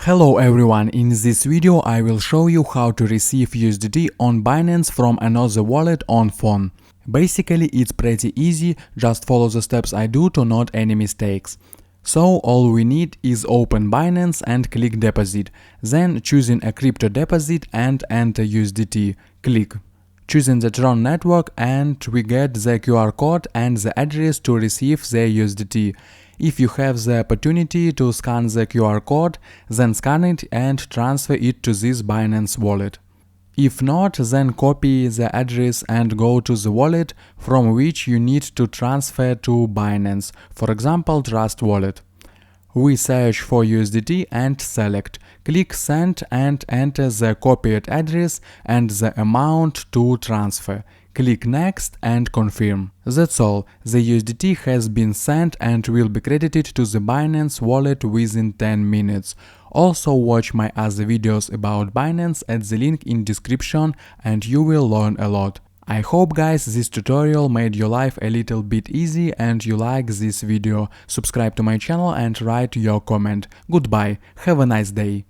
Hello everyone, in this video I will show you how to receive USDT on Binance from another wallet on phone. Basically it's pretty easy, just follow the steps I do to note any mistakes. So all we need is open Binance and click deposit, then choosing a crypto deposit and enter USDT, click. Choosing the Tron network and we get the QR code and the address to receive the USDT. If you have the opportunity to scan the QR code, then scan it and transfer it to this Binance wallet. If not, then copy the address and go to the wallet from which you need to transfer to Binance, for example Trust Wallet. We search for USDT and select. Click send and enter the copied address and the amount to transfer. Click next and confirm. That's all. The USDT has been sent and will be credited to the Binance wallet within 10 minutes. Also watch my other videos about Binance at the link in description and you will learn a lot. I hope guys this tutorial made your life a little bit easy and you like this video. Subscribe to my channel and write your comment. Goodbye, have a nice day.